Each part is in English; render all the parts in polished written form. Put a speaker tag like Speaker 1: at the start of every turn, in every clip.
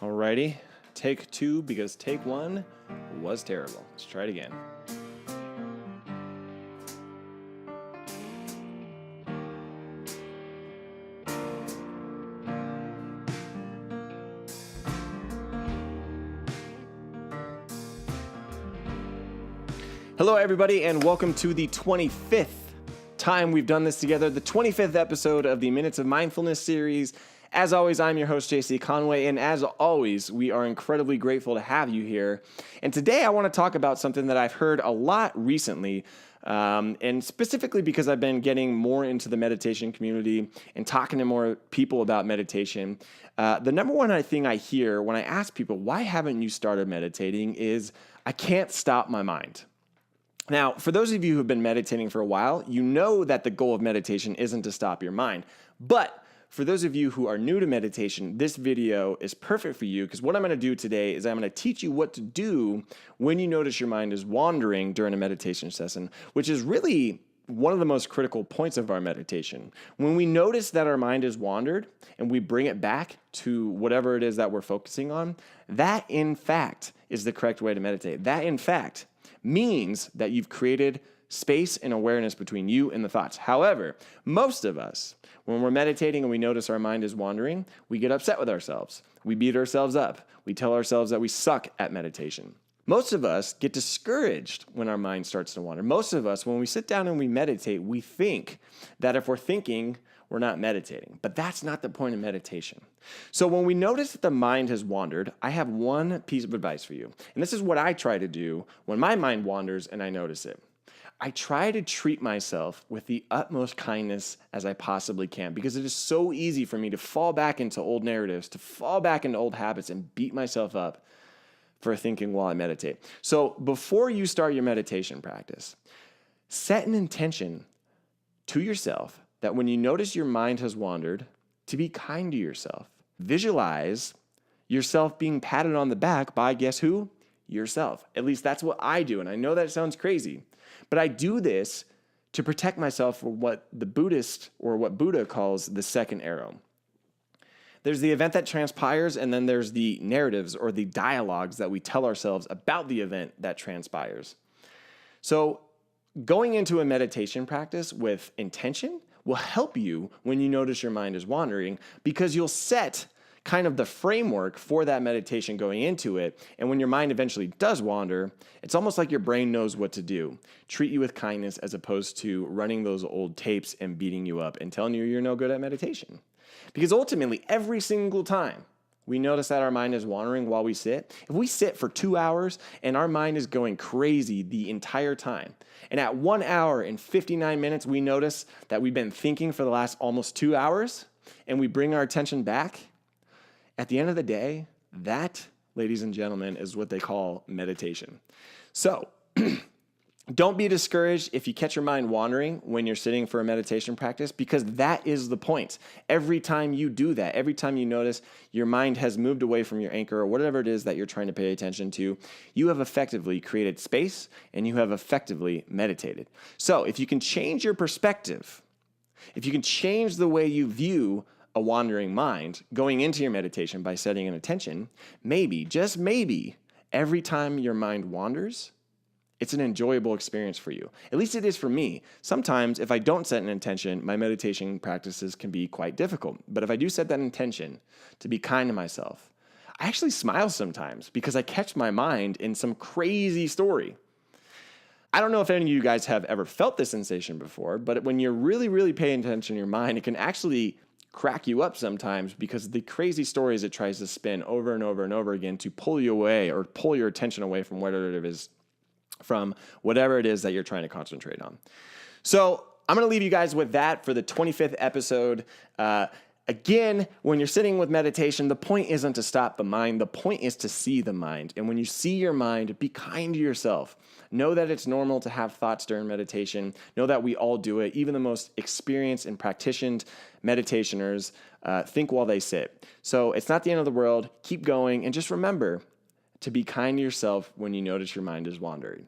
Speaker 1: Alrighty, take two because take one was terrible. Let's try it again. Hello, everybody, and welcome to the 25th time we've done this together, the 25th episode of the Minutes of Mindfulness Series. As always, I'm your host, JC Conway, and as always, we are incredibly grateful to have you here. And today I want to talk about something that I've heard a lot recently, and specifically because I've been getting more into the meditation community and talking to more people about meditation. The number one thing I hear when I ask people, why haven't you started meditating, is I can't stop my mind. Now, for those of you who've been meditating for a while, you know that the goal of meditation isn't to stop your mind. But for those of you who are new to meditation, this video is perfect for you because what I'm going to do today is I'm going to teach you what to do when you notice your mind is wandering during a meditation session, which is really one of the most critical points of our meditation. When we notice that our mind is wandered and we bring it back to whatever it is that we're focusing on, that in fact is the correct way to meditate. That in fact means that you've created space and awareness between you and the thoughts. However, most of us, when we're meditating and we notice our mind is wandering, we get upset with ourselves. We beat ourselves up. We tell ourselves that we suck at meditation. Most of us get discouraged when our mind starts to wander. Most of us, when we sit down and we meditate, we think that if we're thinking, we're not meditating. But that's not the point of meditation. So when we notice that the mind has wandered, I have one piece of advice for you. And this is what I try to do when my mind wanders and I notice it. I try to treat myself with the utmost kindness as I possibly can because it is so easy for me to fall back into old narratives, to fall back into old habits and beat myself up for thinking while I meditate. So before you start your meditation practice, set an intention to yourself that when you notice your mind has wandered, to be kind to yourself. Visualize yourself being patted on the back by, guess who? Yourself. At least that's what I do, and I know that sounds crazy, but I do this to protect myself from what the Buddhist, or what Buddha calls the second arrow. There's the event that transpires, and then there's the narratives or the dialogues that we tell ourselves about the event that transpires. So going into a meditation practice with intention will help you when you notice your mind is wandering because you'll set kind of the framework for that meditation going into it. And when your mind eventually does wander, it's almost like your brain knows what to do. Treat you with kindness as opposed to running those old tapes and beating you up and telling you you're no good at meditation. Because ultimately, every single time we notice that our mind is wandering while we sit, if we sit for 2 hours and our mind is going crazy the entire time, and at 1 hour and 59 minutes, we notice that we've been thinking for the last almost 2 hours, and we bring our attention back, at the end of the day, that, ladies and gentlemen, is what they call meditation. So don't be discouraged if you catch your mind wandering when you're sitting for a meditation practice, because that is the point. Every time you do that, every time you notice your mind has moved away from your anchor or whatever it is that you're trying to pay attention to, you have effectively created space and you have effectively meditated. So if you can change your perspective, if you can change the way you view a wandering mind going into your meditation by setting an intention, maybe, just maybe, every time your mind wanders, it's an enjoyable experience for you. At least it is for me. Sometimes if I don't set an intention, my meditation practices can be quite difficult. But if I do set that intention to be kind to myself, I actually smile sometimes because I catch my mind in some crazy story. I don't know if any of you guys have ever felt this sensation before, but when you're really, really paying attention to your mind, it can actually crack you up sometimes because the crazy stories it tries to spin over and over and over again to pull you away or pull your attention away from whatever it is that you're trying to concentrate on. So I'm going to leave you guys with that for the 25th episode. Again, when you're sitting with meditation, the point isn't to stop the mind. The point is to see the mind. And when you see your mind, be kind to yourself. Know that it's normal to have thoughts during meditation. Know that we all do it. Even the most experienced and practiced meditationers think while they sit. So it's not the end of the world. Keep going. And just remember to be kind to yourself when you notice your mind is wandering.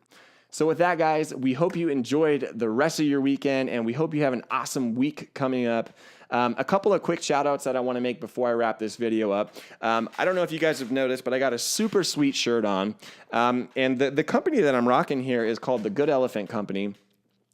Speaker 1: So with that, guys, we hope you enjoyed the rest of your weekend, and we hope you have an awesome week coming up. A couple of quick shout outs that I want to make before I wrap this video up. I don't know if you guys have noticed, but I got a super sweet shirt on. And the company that I'm rocking here is called the Good Elephant Company.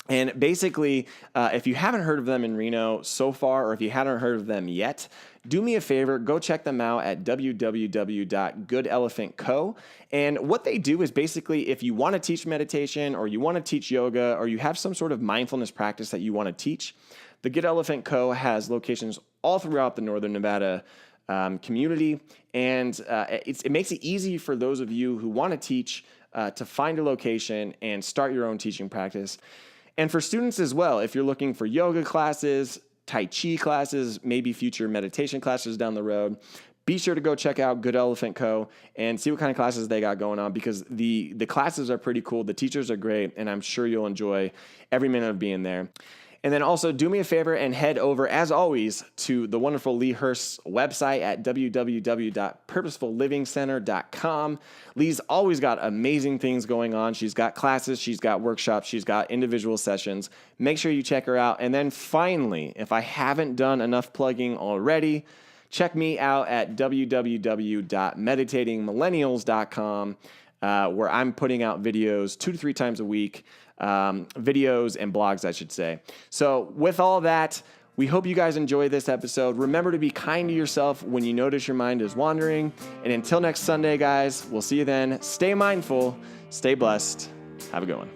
Speaker 1: And basically, if you haven't heard of them in Reno so far, or if you haven't heard of them yet, do me a favor, go check them out at www.goodelephantco. And what they do is basically, if you want to teach meditation, or you want to teach yoga, or you have some sort of mindfulness practice that you want to teach, the Good Elephant Co. has locations all throughout the Northern Nevada community. And it makes it easy for those of you who want to teach to find a location and start your own teaching practice. And for students as well, if you're looking for yoga classes, Tai Chi classes, maybe future meditation classes down the road, be sure to go check out Good Elephant Co. and see what kind of classes they got going on, because the classes are pretty cool. The teachers are great, and I'm sure you'll enjoy every minute of being there. And then also do me a favor and head over, as always, to the wonderful Lee Hurst's website at www.purposefullivingcenter.com. Lee's always got amazing things going on. She's got classes, she's got workshops, she's got individual sessions. Make sure you check her out. And then finally, if I haven't done enough plugging already, check me out at www.meditatingmillennials.com, where I'm putting out videos 2 to 3 times a week. Videos and blogs, I should say. So with all that, we hope you guys enjoy this episode. Remember to be kind to yourself when you notice your mind is wandering. And until next Sunday, guys, we'll see you then. Stay mindful, stay blessed. Have a good one.